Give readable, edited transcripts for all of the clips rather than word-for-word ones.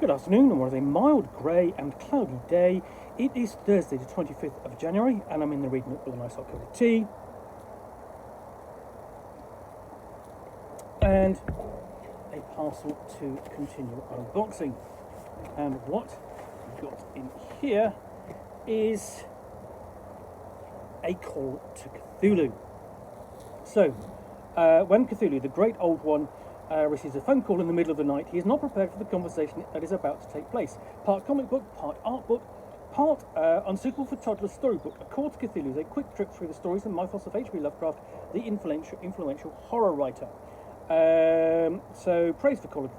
Good afternoon, on what is a mild, grey and cloudy day. It is Thursday the 25th of January, and I'm in the reading nook with a nice hot cup of tea. And a parcel to continue unboxing. And what we've got in here is A Call to Cthulhu. So, when Cthulhu, the great old one, receives a phone call in the middle of the night, he is not prepared for the conversation that is about to take place. Part comic book, part art book, part unsuitable for toddlers storybook. A Call to Cthulhu is a quick trip through the stories and mythos of H.P. Lovecraft, the influential horror writer. So, praise for A Call to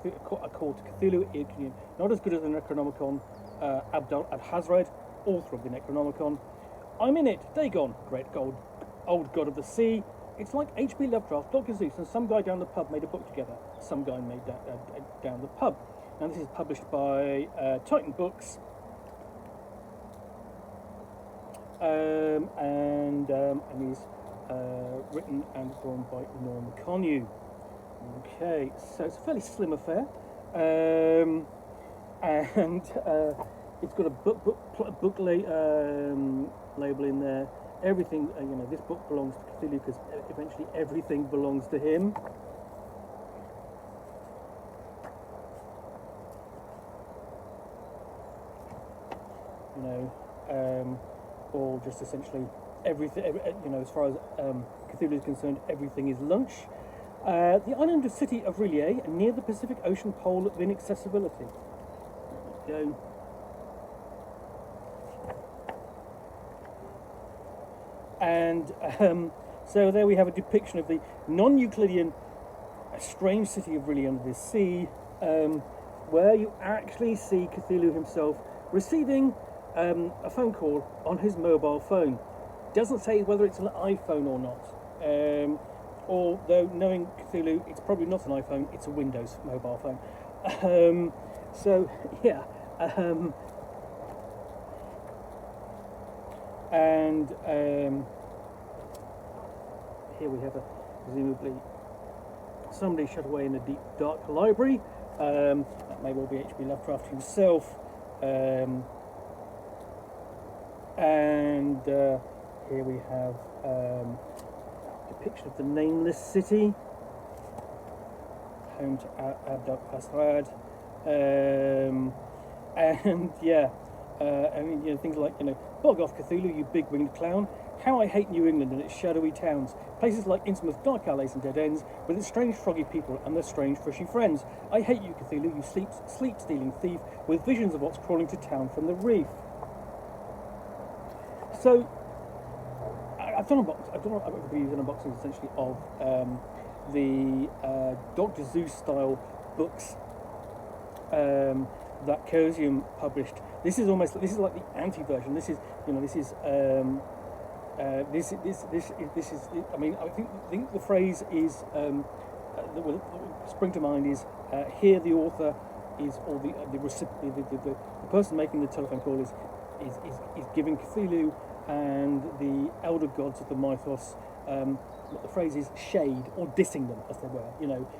Cthulhu. Not as good as the Necronomicon. Abdul Al-Hazred, author of the Necronomicon. I'm in it. Dagon, great old god of the sea. It's like H.P. Lovecraft, Dr. Zeus, and some guy down the pub made a book together. Some guy made that down the pub. Now this is published by Titan Books, and is written and drawn by Norm Konyu. Okay, so it's a fairly slim affair, and it's got a book label in there. Everything, this book belongs to Cthulhu because eventually everything belongs to him. Or just essentially everything, as far as Cthulhu is concerned, everything is lunch. The island city of Rillier, near the Pacific Ocean pole of inaccessibility. There we go. And so there we have a depiction of the non-Euclidean strange city of Rillier under the sea, where you actually see Cthulhu himself receiving a phone call on his mobile phone. Doesn't say whether it's an iPhone or not. Although knowing Cthulhu, it's probably not an iPhone, it's a Windows mobile phone. So yeah. And here we have presumably somebody shut away in a deep, dark library. That may well be H.P. Lovecraft himself. And here we have a depiction of the nameless city, home to Abdul Al-Hazred. And yeah. Things like, bog off Cthulhu, you big winged clown. How I hate New England and its shadowy towns. Places like Innsmouth, dark alleys and dead ends, with its strange froggy people and their strange fishy friends. I hate you, Cthulhu, you sleep-stealing thief, with visions of what's crawling to town from the reef. So, I've done unboxings essentially of the Dr. Zeus style books that Chaosium published. This is like the anti-version. This is I mean, I think the phrase is that will spring to mind is here the author is, or the person making the telephone call is giving Cthulhu and the elder gods of the mythos what the phrase is, shade, or dissing them, as they were.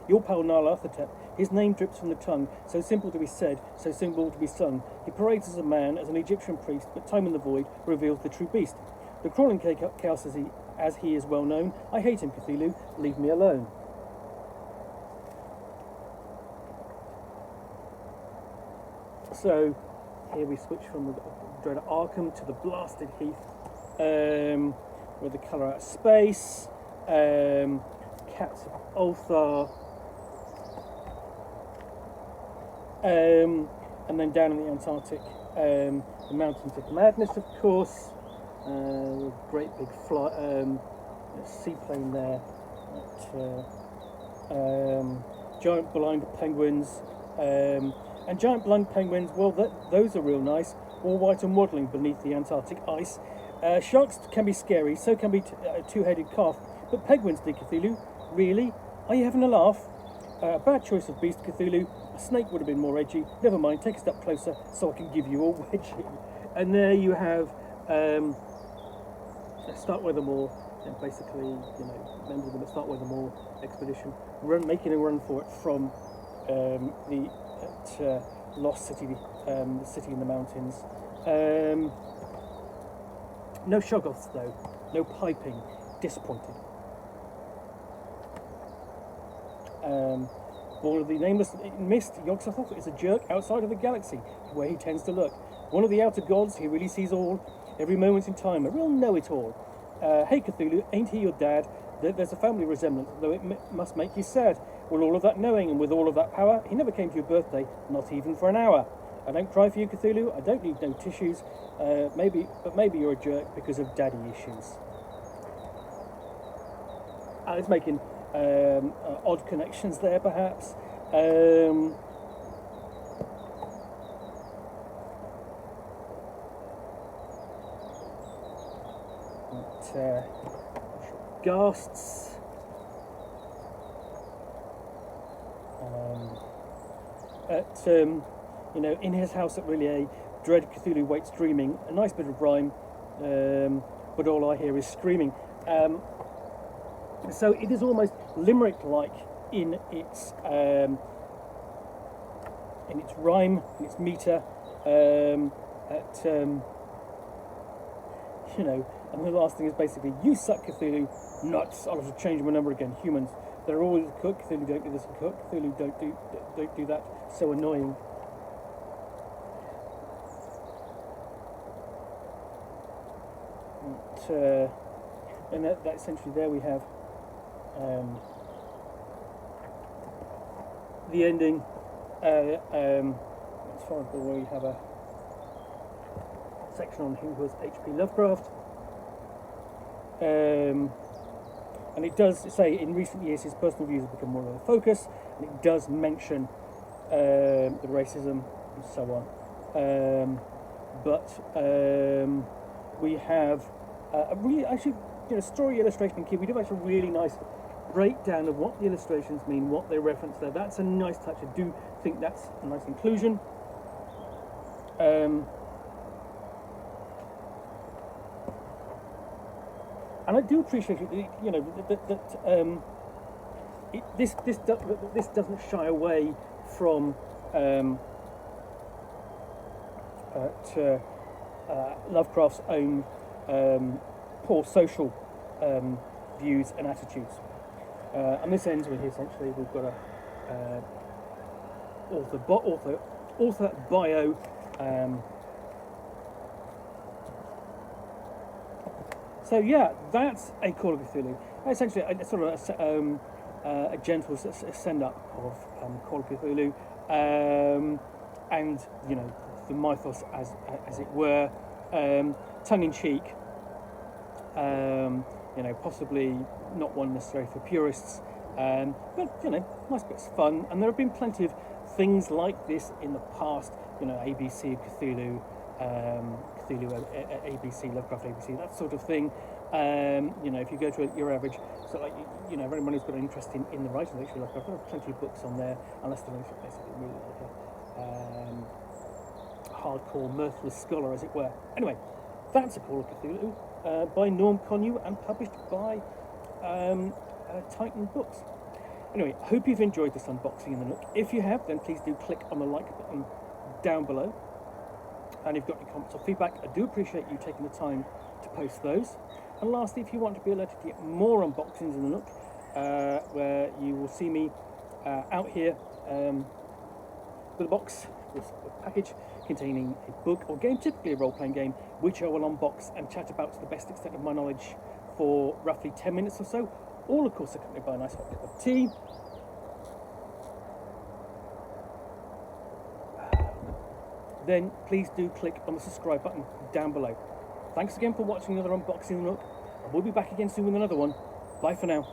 Your pal Nyarlathotep, his name drips from the tongue, so simple to be said, so simple to be sung. He parades as a man, as an Egyptian priest, but time in the void reveals the true beast. The crawling chaos as he is well known. I hate him, Cthulhu, leave me alone. So, here we switch from the Dread of Arkham to the Blasted Heath, with the colour out of space. Cats of Ulthar, and then down in the Antarctic, the Mountains of Madness, of course, great big seaplane there, giant blind penguins, and giant blind penguins, well, those are real nice, all white and waddling beneath the Antarctic ice. Sharks can be scary, so can be a two-headed calf. But penguins, dear Cthulhu, really? Are you having a laugh? Bad choice of beast, Cthulhu. A snake would have been more edgy. Never mind, take a step closer so I can give you a wedgie. And there you have Start Weathermore, and basically, members of the Start Weathermore expedition making a run for it from the Lost City, the city in the mountains. No shoggoths though, no piping, disappointed. Born of the nameless mist, Yog-Sothoth is a jerk outside of the galaxy, where he tends to lurk. One of the outer gods, he really sees all, every moment in time, a real know-it-all. Hey Cthulhu, ain't he your dad? There's a family resemblance, though it must make you sad. With all of that knowing and with all of that power, he never came to your birthday, not even for an hour. I don't cry for you, Cthulhu, I don't need no tissues, maybe you're a jerk because of daddy issues. It's making odd connections there, perhaps. Ghasts. In his house at Rillier, dread Cthulhu waits dreaming. A nice bit of rhyme, but all I hear is screaming. So it is almost limerick-like in its rhyme, in its meter. And the last thing is basically, you suck, Cthulhu, nuts. I'll have to change my number again. Humans, they're always a cook. Cthulhu don't do this and cook. Cthulhu don't do that. So annoying. And that essentially there we have the ending. As far as where we have a section on who was H.P. Lovecraft. And it does say in recent years his personal views have become more of a focus, and it does mention the racism and so on. We have a really, actually, story illustration key. We do actually a really nice breakdown of what the illustrations mean, what they reference there. That's a nice touch. I do think that's a nice inclusion. And I do appreciate this doesn't shy away from Lovecraft's own poor social views and attitudes. And this ends with essentially we've got a author bio. So yeah, that's A Call to Cthulhu. Essentially, a sort of a gentle send-up of Call to Cthulhu, and the mythos as it were, tongue-in-cheek. Possibly not one necessarily for purists, but nice bits of fun. And there have been plenty of things like this in the past. ABC of Cthulhu. Cthulhu, ABC, Lovecraft, ABC, that sort of thing. If you go to your average, so like everyone who's got an interest in the writing of H.P. Lovecraft, there are plenty of books on there, unless they're basically really like a hardcore, mirthless scholar, as it were. Anyway, that's A Call to Cthulhu by Norm Konyu and published by Titan Books. Anyway, I hope you've enjoyed this unboxing in the Nook. If you have, then please do click on the like button down below. And if you've got any comments or feedback, I do appreciate you taking the time to post those. And lastly, if you want to be alerted to get more unboxings in the Nook, where you will see me out here with a box, with a package containing a book or game, typically a role-playing game, which I will unbox and chat about to the best extent of my knowledge for roughly 10 minutes or so, all of course accompanied by a nice hot cup of tea. Then please do click on the subscribe button down below. Thanks again for watching another unboxing Nook. We'll be back again soon with another one. Bye for now.